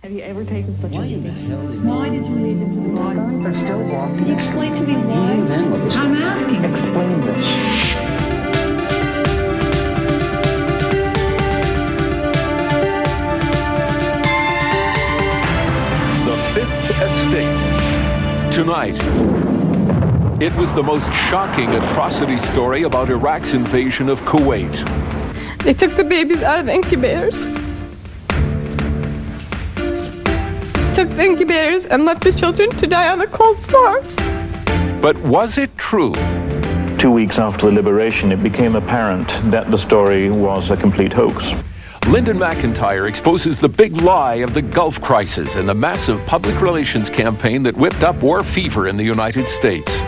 Have you ever taken such a beating? Why did you leave him to the guys are still walking. Can you explain to me why? I'm asking. Explain this. The Fifth Estate. Tonight, it was the most shocking atrocity story about Iraq's invasion of Kuwait. They took the babies out of the incubators. Took the incubators and left the children to die on the cold floor. But was it true? 2 weeks after the liberation, it became apparent that the story was a complete hoax. Lyndon McIntyre exposes the big lie of the Gulf crisis and the massive public relations campaign that whipped up war fever in the United States.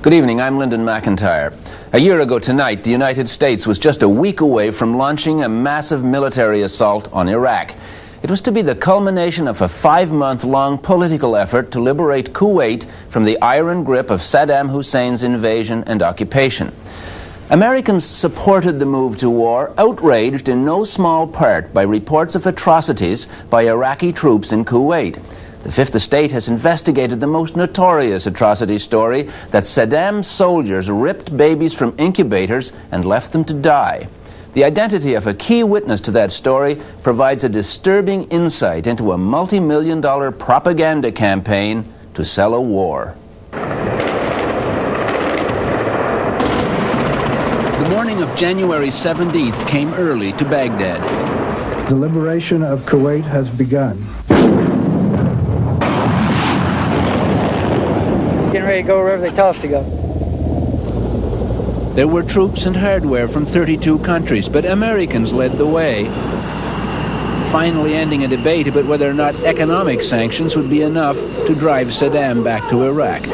Good evening, I'm Lyndon McIntyre. A year ago tonight, the United States was just a week away from launching a massive military assault on Iraq. It was to be the culmination of a 5-month-long political effort to liberate Kuwait from the iron grip of Saddam Hussein's invasion and occupation. Americans supported the move to war, outraged in no small part by reports of atrocities by Iraqi troops in Kuwait. The Fifth Estate has investigated the most notorious atrocity story, that Saddam's soldiers ripped babies from incubators and left them to die. The identity of a key witness to that story provides a disturbing insight into a multi-million-dollar propaganda campaign to sell a war. The morning of January 17th came early to Baghdad. The liberation of Kuwait has begun. Getting ready to go wherever they tell us to go. There were troops and hardware from 32 countries, but Americans led the way, finally ending a debate about whether or not economic sanctions would be enough to drive Saddam back to Iraq.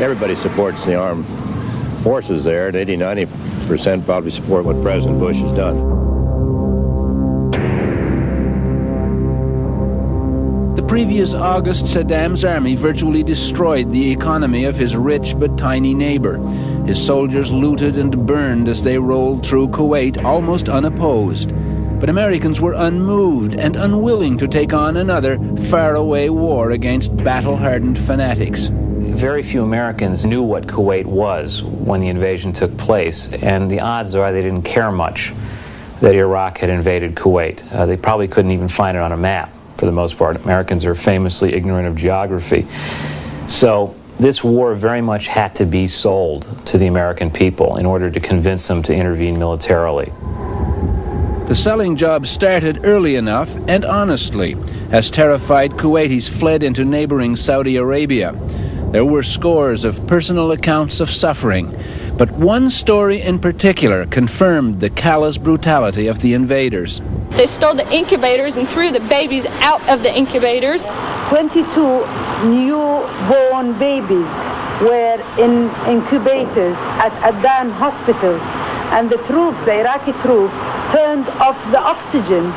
Everybody supports the armed forces there, and 80-90% probably support what President Bush has done. The previous August, Saddam's army virtually destroyed the economy of his rich but tiny neighbor. His soldiers looted and burned as they rolled through Kuwait almost unopposed. But Americans were unmoved and unwilling to take on another faraway war against battle-hardened fanatics. Very few Americans knew what Kuwait was when the invasion took place, and the odds are they didn't care much that Iraq had invaded Kuwait. They probably couldn't even find it on a map. For the most part, Americans are famously ignorant of geography. So this war very much had to be sold to the American people in order to convince them to intervene militarily. The selling job started early enough and honestly, as terrified Kuwaitis fled into neighboring Saudi Arabia. There were scores of personal accounts of suffering, but one story in particular confirmed the callous brutality of the invaders. They stole the incubators and threw the babies out of the incubators. 22 newborn babies were in incubators at Adan Hospital, and the troops, the Iraqi troops, turned off the oxygen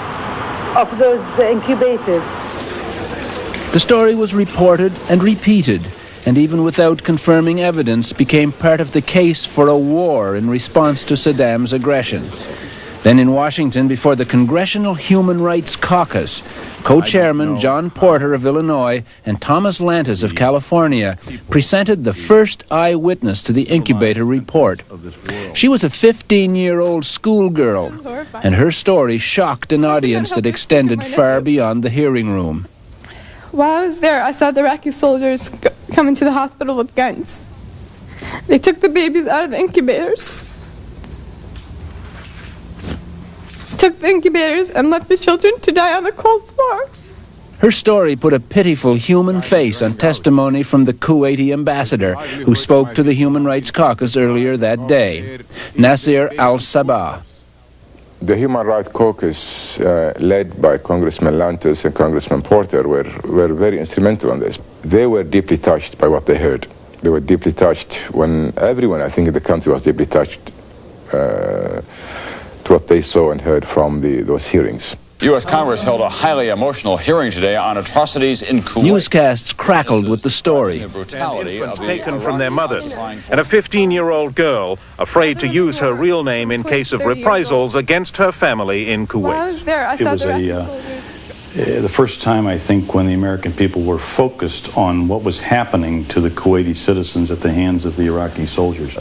of those incubators. The story was reported and repeated, and even without confirming evidence, became part of the case for a war in response to Saddam's aggression. Then in Washington, before the Congressional Human Rights Caucus, co-chairman John Porter of Illinois and Thomas Lantis of California presented the first eyewitness to the incubator report. She was a 15-year-old schoolgirl, and her story shocked an audience that extended far beyond the hearing room. While I was there, I saw the Iraqi soldiers come into the hospital with guns. They took the babies out of the incubators. Took the incubators and left the children to die on the cold floor. Her story put a pitiful human face on testimony from the Kuwaiti ambassador who spoke to the Human Rights Caucus earlier that day, Nasir al-Sabah. The Human Rights Caucus, led by Congressman Lantis and Congressman Porter, were very instrumental on this. They were deeply touched by what they heard. They were deeply touched when everyone, I think, in the country was deeply touched to what they saw and heard from those hearings. U.S. Congress held a highly emotional hearing today on atrocities in Kuwait. Newscasts crackled with the story. Infants taken from their mothers, and a 15-year-old girl afraid to use her real name in case of reprisals against her family in Kuwait. While I was there, I saw the Iraqi soldiers. The first time, I think, when the American people were focused on what was happening to the Kuwaiti citizens at the hands of the Iraqi soldiers.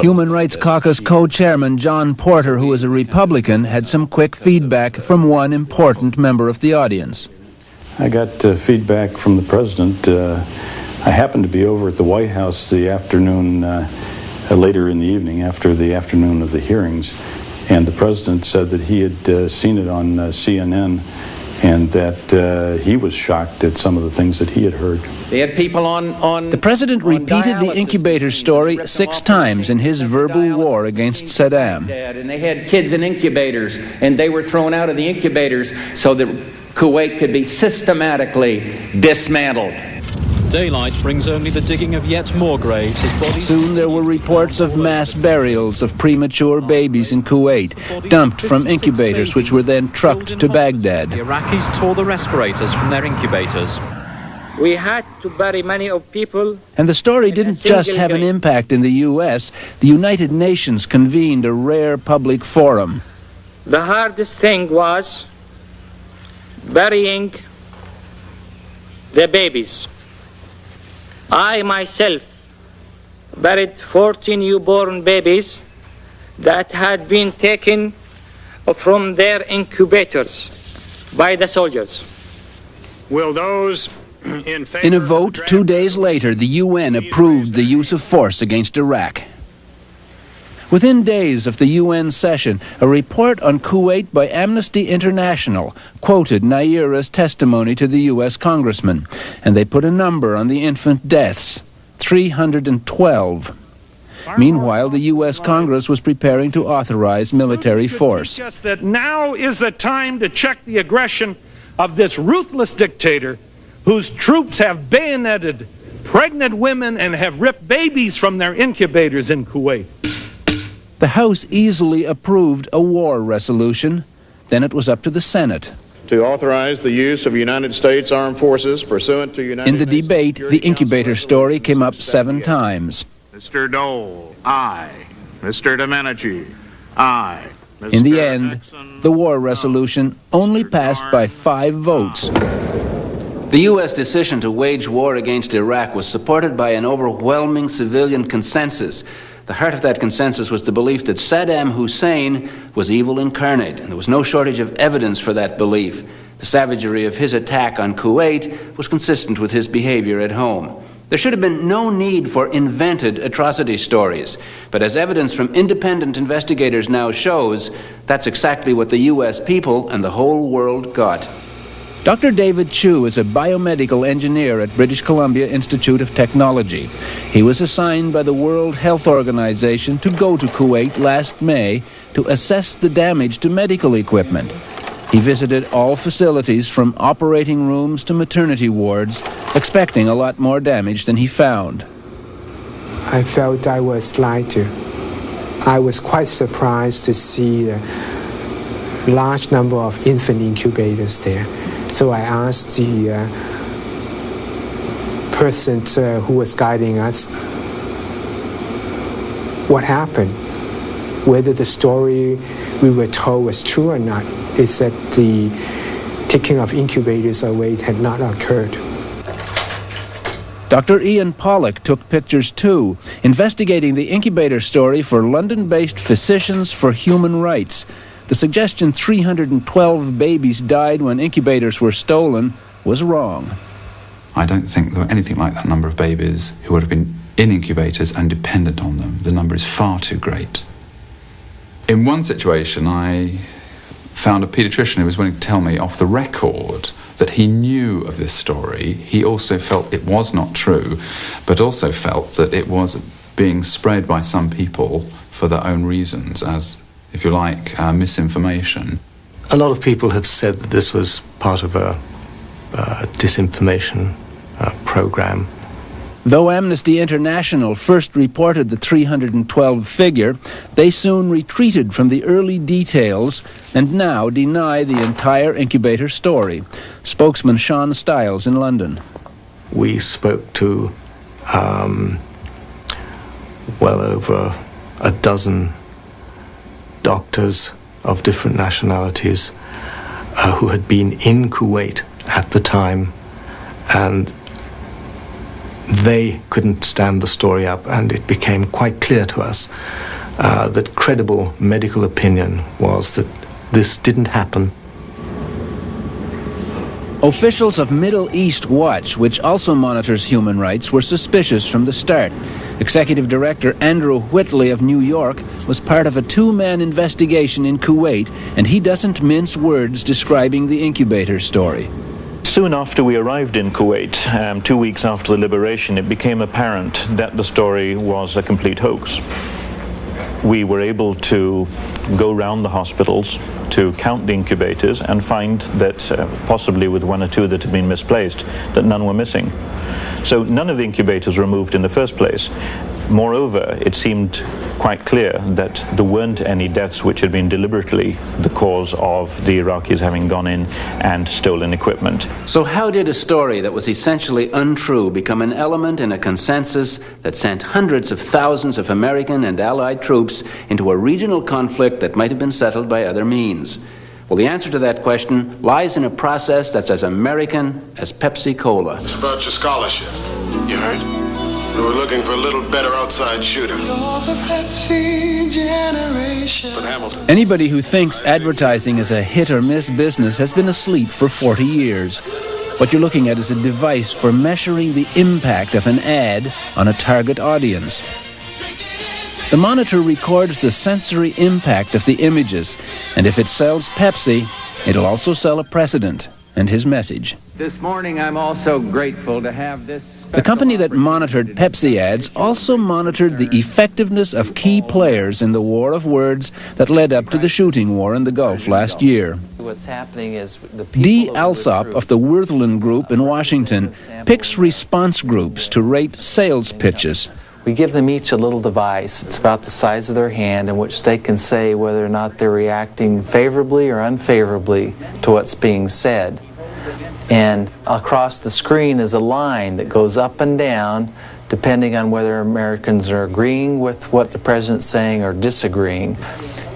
Human Rights Caucus co-chairman John Porter, who is a Republican, had some quick feedback from one important member of the audience. I got feedback from the president. I happened to be over at the White House the afternoon, later in the evening, after the afternoon of the hearings, and the president said that he had seen it on CNN, and that he was shocked at some of the things that he had heard. They had people on the president repeated the incubator story 6 times in his verbal war against Saddam. And they had kids in incubators, and they were thrown out of the incubators so that Kuwait could be systematically dismantled. Daylight brings only the digging of yet more graves as bodies... Soon there were reports of mass burials of premature babies in Kuwait, dumped from incubators which were then trucked to Baghdad. The Iraqis tore the respirators from their incubators. We had to bury many of people. And the story didn't just have an impact in the U.S. The United Nations convened a rare public forum. The hardest thing was burying the babies. I myself buried 14 newborn babies that had been taken from their incubators by the soldiers. Will those in favor... In a vote 2 days later, the UN approved the use of force against Iraq. Within days of the UN session, a report on Kuwait by Amnesty International quoted Nayirah's testimony to the U.S. congressman, and they put a number on the infant deaths, 312. Meanwhile, the U.S. Congress was preparing to authorize military force. Teach us that now is the time to check the aggression of this ruthless dictator whose troops have bayoneted pregnant women and have ripped babies from their incubators in Kuwait. The House easily approved a war resolution. Then it was up to the Senate. To authorize the use of United States Armed Forces pursuant to United In the debate, the incubator story came up 7 times. Mr. Dole, aye. Mr. Domenici, aye. In the end, the war resolution only passed by 5 votes. The U.S. decision to wage war against Iraq was supported by an overwhelming civilian consensus. The heart of that consensus was the belief that Saddam Hussein was evil incarnate, and there was no shortage of evidence for that belief. The savagery of his attack on Kuwait was consistent with his behavior at home. There should have been no need for invented atrocity stories, but as evidence from independent investigators now shows, that's exactly what the U.S. people and the whole world got. Dr. David Chu is a biomedical engineer at British Columbia Institute of Technology. He was assigned by the World Health Organization to go to Kuwait last May to assess the damage to medical equipment. He visited all facilities from operating rooms to maternity wards, expecting a lot more damage than he found. I felt I was lied to. I was quite surprised to see a large number of infant incubators there. So I asked the person who was guiding us what happened, whether the story we were told was true or not. He said the taking of incubators away had not occurred. Dr. Ian Pollock took pictures too, investigating the incubator story for London-based Physicians for Human Rights. The suggestion 312 babies died when incubators were stolen was wrong. I don't think there were anything like that number of babies who would have been in incubators and dependent on them. The number is far too great. In one situation, I found a paediatrician who was willing to tell me off the record that he knew of this story. He also felt it was not true, but also felt that it was being spread by some people for their own reasons as, if you like, misinformation. A lot of people have said that this was part of a disinformation program. Though Amnesty International first reported the 312 figure, they soon retreated from the early details and now deny the entire incubator story. Spokesman Sean Stiles in London. We spoke to well over a dozen doctors of different nationalities who had been in Kuwait at the time, and they couldn't stand the story up, and it became quite clear to us that credible medical opinion was that this didn't happen. Officials of Middle East Watch, which also monitors human rights, were suspicious from the start. Executive Director Andrew Whitley of New York was part of a two-man investigation in Kuwait, and he doesn't mince words describing the incubator story. Soon after we arrived in Kuwait, 2 weeks after the liberation, it became apparent that the story was a complete hoax. We were able to go around the hospitals to count the incubators and find that, possibly with one or two that had been misplaced, that none were missing. So none of the incubators were moved in the first place. Moreover, it seemed quite clear that there weren't any deaths which had been deliberately the cause of the Iraqis having gone in and stolen equipment. So how did a story that was essentially untrue become an element in a consensus that sent hundreds of thousands of American and Allied troops into a regional conflict that might have been settled by other means? Well, the answer to that question lies in a process that's as American as Pepsi Cola. It's about your scholarship, you heard? We were looking for a little better outside shooter. You're the Pepsi generation. But Hamilton. Anybody who thinks advertising is a hit-or-miss business has been asleep for 40 years. What you're looking at is a device for measuring the impact of an ad on a target audience. The monitor records the sensory impact of the images, and if it sells Pepsi, it'll also sell a president and his message. This morning I'm also grateful to have this. The company that monitored Pepsi ads also monitored the effectiveness of key players in the war of words that led up to the shooting war in the Gulf last year. What's happening is the Dee Alsop of the Worthland Group in Washington picks response groups to rate sales pitches. We give them each a little device. It's about the size of their hand in which they can say whether or not they're reacting favorably or unfavorably to what's being said. And across the screen is a line that goes up and down depending on whether Americans are agreeing with what the president's saying or disagreeing.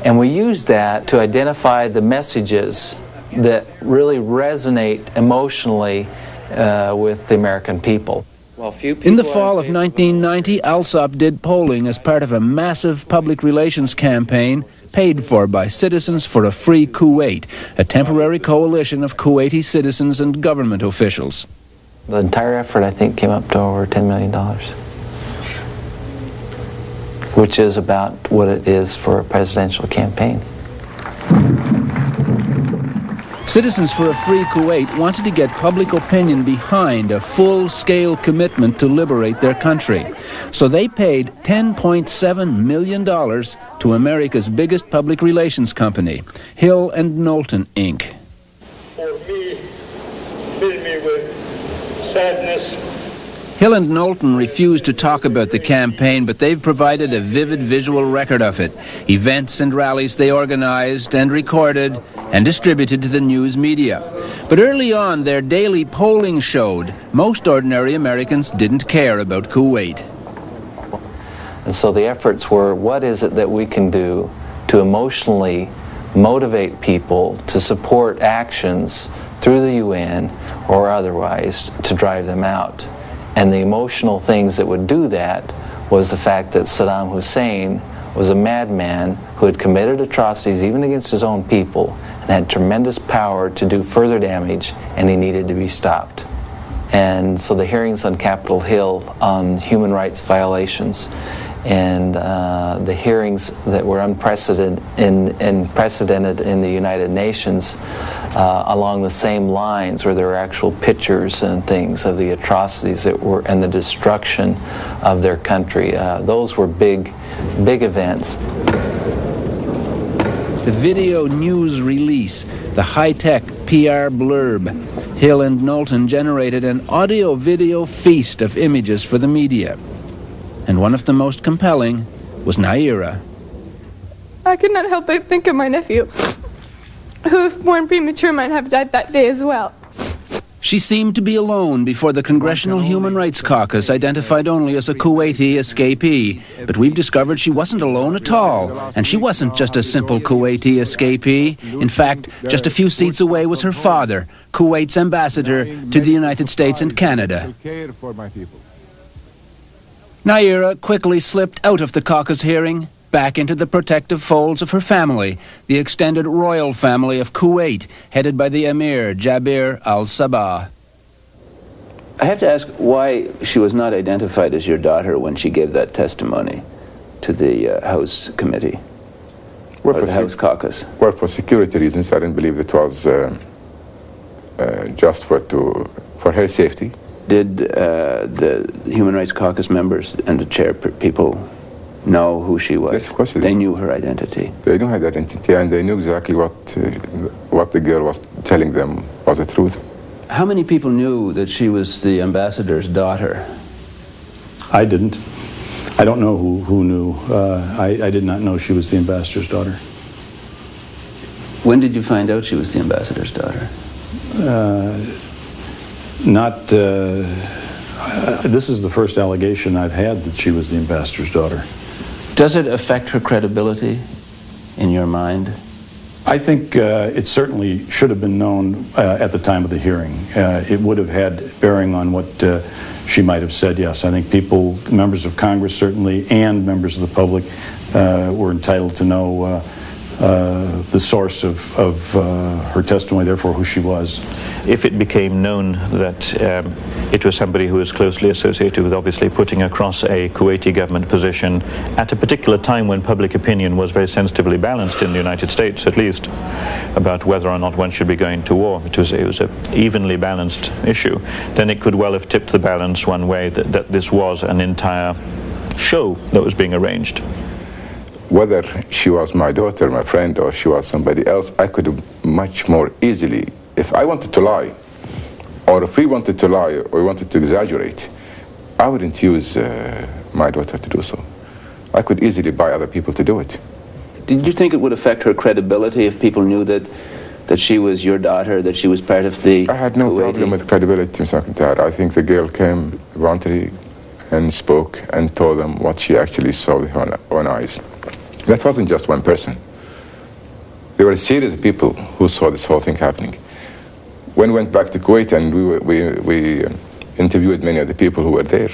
And we use that to identify the messages that really resonate emotionally with the American people. In the fall of 1990, Alsop did polling as part of a massive public relations campaign paid for by Citizens for a Free Kuwait, a temporary coalition of Kuwaiti citizens and government officials. The entire effort, I think, came up to over $10 million, which is about what it is for a presidential campaign. Citizens for a Free Kuwait wanted to get public opinion behind a full-scale commitment to liberate their country. So they paid $10.7 million to America's biggest public relations company, Hill and Knowlton, Inc. For me, fill me with sadness. Hill and Knowlton refused to talk about the campaign, but they've provided a vivid visual record of it. Events and rallies they organized and recorded and distributed to the news media. But early on, their daily polling showed most ordinary Americans didn't care about Kuwait. And so the efforts were, what is it that we can do to emotionally motivate people to support actions through the UN or otherwise to drive them out? And the emotional things that would do that was the fact that Saddam Hussein was a madman who had committed atrocities even against his own people and had tremendous power to do further damage, and he needed to be stopped. And so the hearings on Capitol Hill on human rights violations and the hearings that were unprecedented in the United Nations along the same lines, where there were actual pictures and things of the atrocities that were and the destruction of their country. Those were big events. The video news release, the high-tech PR blurb, Hill and Knowlton generated an audio-video feast of images for the media. And one of the most compelling was Nayirah. I could not help but think of my nephew, who, if born premature, might have died that day as well. She seemed to be alone before the Congressional Human Rights Caucus identified only as a Kuwaiti escapee. But we've discovered she wasn't alone at all. And she wasn't just a simple Kuwaiti escapee. In fact, just a few seats away was her father, Kuwait's ambassador to the United States and Canada. Nayirah quickly slipped out of the caucus hearing, back into the protective folds of her family, the extended royal family of Kuwait, headed by the Emir Jabir al-Sabah. I have to ask why she was not identified as your daughter when she gave that testimony to the House Committee, or the House Caucus. Well, for security reasons, I didn't believe it was just for her safety. Did the Human Rights Caucus members and the chair people know who she was? Yes, of course they knew her identity. They knew her identity, and they knew exactly what the girl was telling them was the truth. How many people knew that she was the ambassador's daughter? I didn't. I don't know who knew. I did not know she was the ambassador's daughter. When did you find out she was the ambassador's daughter? This is the first allegation I've had that she was the ambassador's daughter. Does it affect her credibility in your mind? I think it certainly should have been known at the time of the hearing. It would have had bearing on what she might have said, yes. I think people, members of Congress certainly, and members of the public were entitled to know the source of her testimony, therefore who she was. If it became known that it was somebody who was closely associated with obviously putting across a Kuwaiti government position at a particular time when public opinion was very sensitively balanced in the United States, at least, about whether or not one should be going to war, it was an evenly balanced issue, then it could well have tipped the balance one way that this was an entire show that was being arranged. Whether she was my daughter, my friend, or she was somebody else, I could have much more easily, if I wanted to lie, or if we wanted to lie, or we wanted to exaggerate, I wouldn't use my daughter to do so. I could easily buy other people to do it. Did you think it would affect her credibility if people knew that she was your daughter, that she was part of the I had no Kuwaiti? problem with credibility, Mr. McIntyre. I think the girl came voluntarily and spoke and told them what she actually saw with her own eyes. That wasn't just one person. There were a series of people who saw this whole thing happening. When we went back to Kuwait and we interviewed many of the people who were there,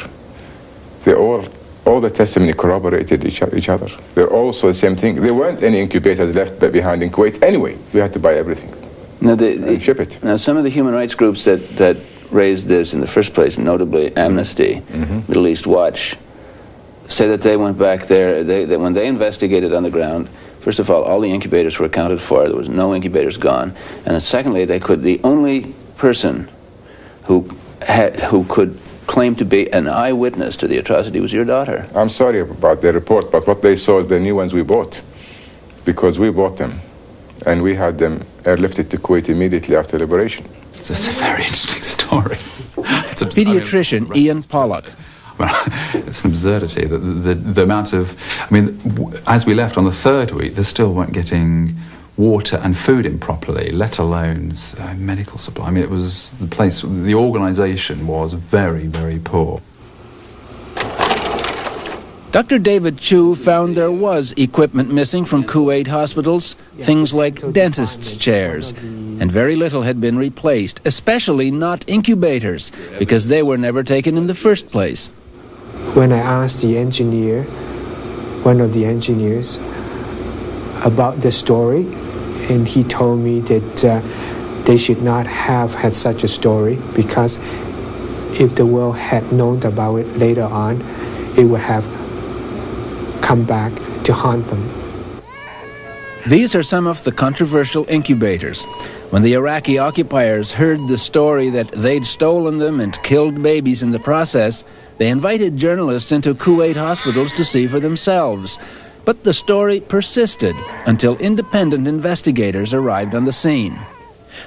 all the testimony corroborated each other. They're all saw the same thing. There weren't any incubators left behind in Kuwait anyway. We had to buy everything and ship it. Now, some of the human rights groups that raised this in the first place, notably Amnesty, Middle East Watch, say that they went back there, that when they investigated on the ground, first of all the incubators were accounted for, there was no incubators gone, and then secondly, the only person who could claim to be an eyewitness to the atrocity was your daughter. I'm sorry about their report, but what they saw is the new ones we bought, because we bought them, and we had them airlifted to Kuwait immediately after liberation. So it's a very interesting story. Pediatrician Ian Pollock. It's an absurdity that the amount of, as we left on the third week, they still weren't getting water and food in properly, let alone medical supply. It was the organisation was very, very poor. Dr. David Chu found there was equipment missing from Kuwait hospitals, things like dentists' chairs, and very little had been replaced, especially not incubators, because they were never taken in the first place. When I asked the engineer, one of the engineers, about the story, and he told me that they should not have had such a story, because if the world had known about it later on, it would have come back to haunt them. These are some of the controversial incubators. When the Iraqi occupiers heard the story that they'd stolen them and killed babies in the process, they invited journalists into Kuwait hospitals to see for themselves. But the story persisted until independent investigators arrived on the scene.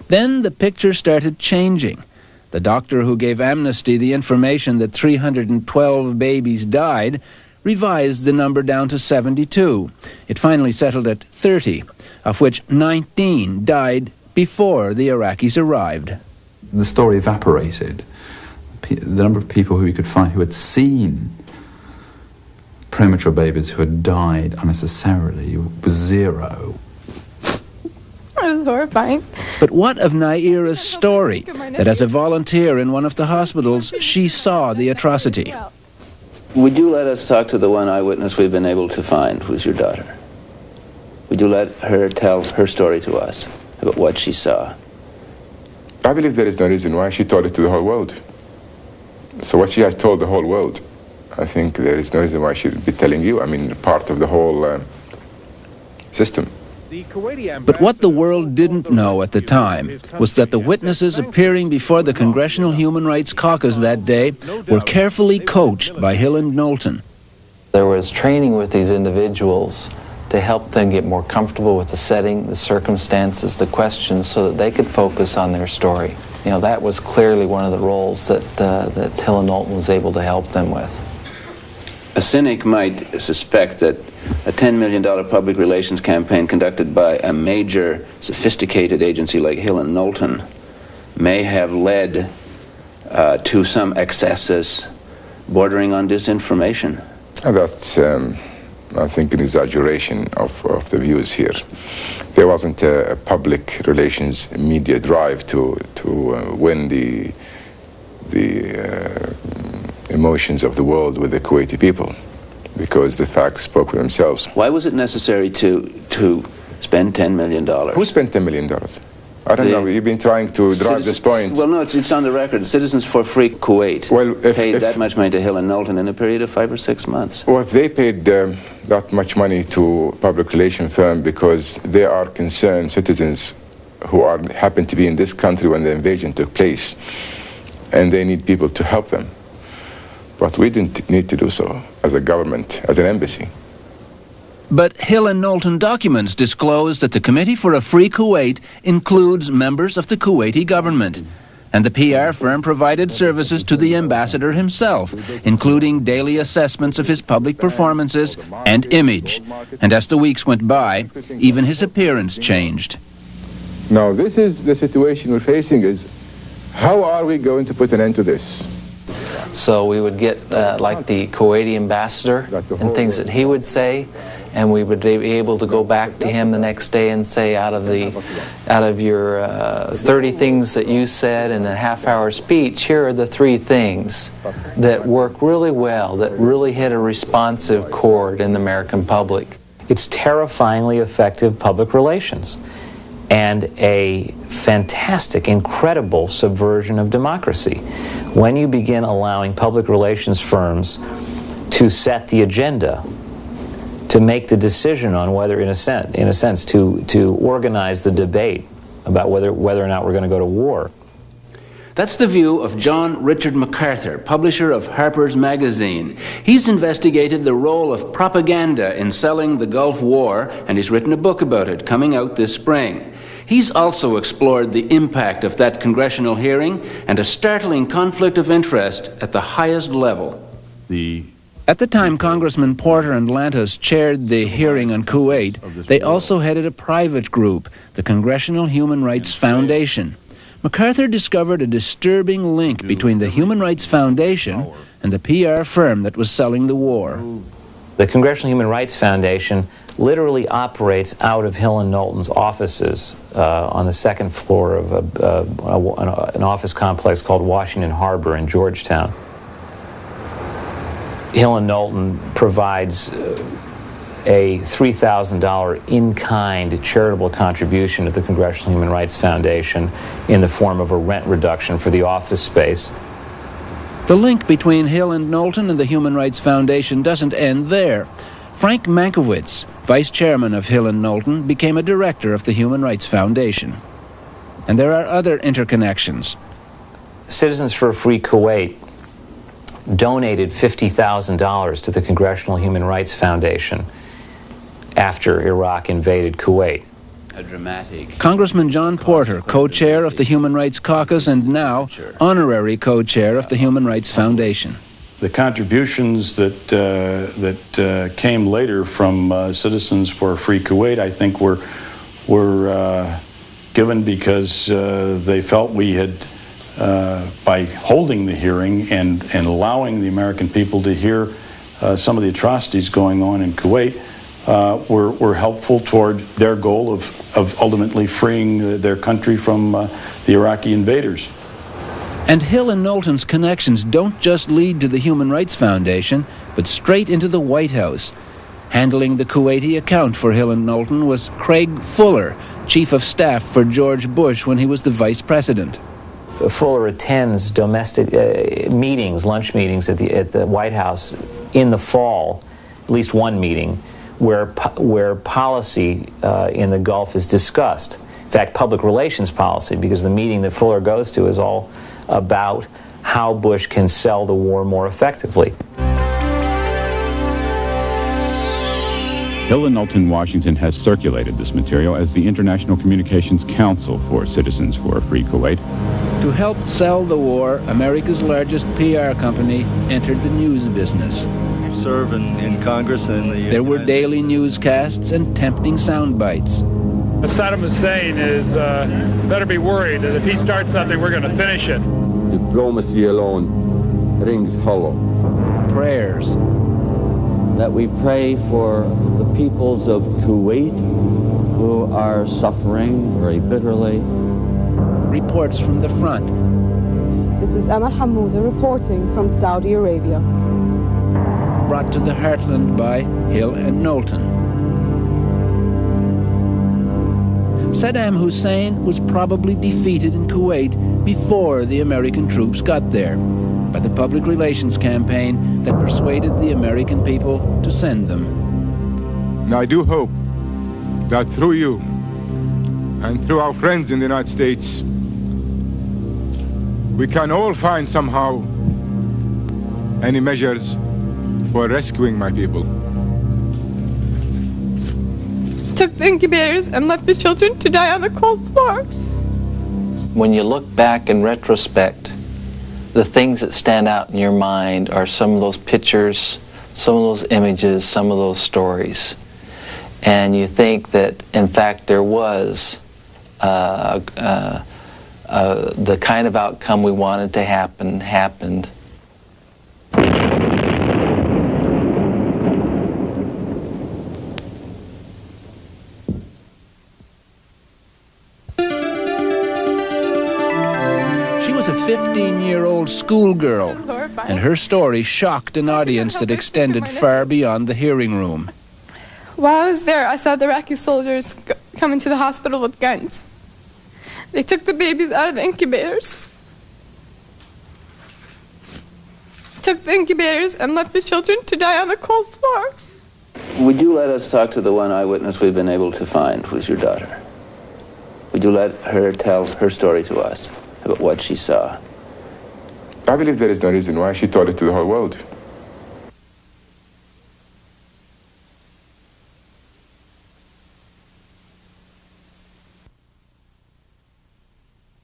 Then the picture started changing. The doctor who gave Amnesty the information that 312 babies died revised the number down to 72. It finally settled at 30, of which 19 died before the Iraqis arrived. The story evaporated. The number of people who we could find who had seen premature babies who had died unnecessarily was zero. It was horrifying. But what of Nayirah's story, that as a volunteer in one of the hospitals, she saw the atrocity? Would you let us talk to the one eyewitness we've been able to find, who's your daughter? Would you let her tell her story to us about what she saw? I believe there is no reason why she told it to the whole world. So what she has told the whole world, I think there is no reason why she would be telling you. I mean, part of the whole system. But what the world didn't know at the time was that the witnesses appearing before the Congressional Human Rights Caucus that day were carefully coached by Hill and Knowlton. There was training with these individuals to help them get more comfortable with the setting, the circumstances, the questions, so that they could focus on their story. You know, that was clearly one of the roles that Hill and Knowlton was able to help them with. A cynic might suspect that a $10 million public relations campaign conducted by a major, sophisticated agency like Hill and Knowlton may have led to some excesses bordering on disinformation. And that's, I think, an exaggeration of the views here. There wasn't a public relations media drive to win the emotions of the world with the Kuwaiti people, because the facts spoke for themselves. Why was it necessary to spend $10 million? Who spent $10 million? I don't know. You've been trying to drive this point. Well, no, it's on the record. Citizens for Free Kuwait paid that much money to Hill and Knowlton in a period of 5 or 6 months. Well, if they paid that much money to a public relation firm because they are concerned citizens who happen to be in this country when the invasion took place, and they need people to help them. But we didn't need to do so as a government, as an embassy. But Hill and Knowlton documents disclose that the Committee for a Free Kuwait includes members of the Kuwaiti government. And the PR firm provided services to the ambassador himself, including daily assessments of his public performances and image. And as the weeks went by, even his appearance changed. Now, this is the situation we're facing, is how are we going to put an end to this? So we would get like the Kuwaiti ambassador and things that he would say, and we would be able to go back to him the next day and say, out of your 30 things that you said in a half-hour speech, here are the 3 things that work really well, that really hit a responsive chord in the American public. It's terrifyingly effective public relations and a fantastic, incredible subversion of democracy. When you begin allowing public relations firms to set the agenda, to make the decision on whether, in a sense, to organize the debate about whether or not we're going to go to war. That's the view of John Richard MacArthur, publisher of Harper's Magazine. He's investigated the role of propaganda in selling the Gulf War, and he's written a book about it, coming out this spring. He's also explored the impact of that congressional hearing and a startling conflict of interest at the highest level. At the time Congressman Porter and Lantos chaired the hearing on Kuwait, they also headed a private group, the Congressional Human Rights Foundation. MacArthur discovered a disturbing link between the Human Rights Foundation and the PR firm that was selling the war. The Congressional Human Rights Foundation literally operates out of Hill and Knowlton's offices on the 2nd floor of an office complex called Washington Harbor in Georgetown. Hill and Knowlton provides a $3,000 in-kind charitable contribution to the Congressional Human Rights Foundation in the form of a rent reduction for the office space. The link between Hill and Knowlton and the Human Rights Foundation doesn't end there. Frank Mankiewicz, vice chairman of Hill and Knowlton, became a director of the Human Rights Foundation. And there are other interconnections. Citizens for a Free Kuwait donated $50,000 to the Congressional Human Rights Foundation after Iraq invaded Kuwait. Congressman John Porter, co-chair of the Human Rights Caucus and now honorary co-chair of the Human Rights Foundation. The contributions that came later from Citizens for a Free Kuwait, I think, were given because they felt we had, by holding the hearing and allowing the American people to hear some of the atrocities going on in Kuwait, were helpful toward their goal of ultimately freeing their country from the Iraqi invaders. And Hill and Knowlton's connections don't just lead to the Human Rights Foundation, but straight into the White House. Handling the Kuwaiti account for Hill and Knowlton was Craig Fuller, chief of staff for George Bush when he was the vice president. Fuller attends domestic meetings, lunch meetings at the White House in the fall, at least one meeting, where policy in the Gulf is discussed. In fact, public relations policy, because the meeting that Fuller goes to is all about how Bush can sell the war more effectively. Hill and Knowlton Washington has circulated this material as the International Communications Council for Citizens for a Free Kuwait. To help sell the war, America's largest PR company entered the news business. Serve in Congress and the... There were daily newscasts and tempting sound bites. Saddam Hussein is better be worried that if he starts something, we're going to finish it. Diplomacy alone rings hollow. Prayers. That we pray for the peoples of Kuwait who are suffering very bitterly. Reports from the front. This is Amal Hamouda reporting from Saudi Arabia. Brought to the heartland by Hill and Knowlton. Saddam Hussein was probably defeated in Kuwait before the American troops got there by the public relations campaign that persuaded the American people to send them. Now I do hope that through you and through our friends in the United States, we can all find somehow any measures for rescuing my people. Took the incubators and left the children to die on the cold floor. When you look back in retrospect, the things that stand out in your mind are some of those pictures, some of those images, some of those stories. And you think that, in fact, there was the kind of outcome we wanted to happen happened. She was a 15-year-old schoolgirl, and her story shocked an audience that extended far beyond the hearing room. While I was there, I saw the Iraqi soldiers come into the hospital with guns. They took the babies out of the incubators. Took the incubators and left the children to die on the cold floor. Would you let us talk to the one eyewitness we've been able to find, who's your daughter? Would you let her tell her story to us about what she saw? I believe there is no reason why she told it to the whole world.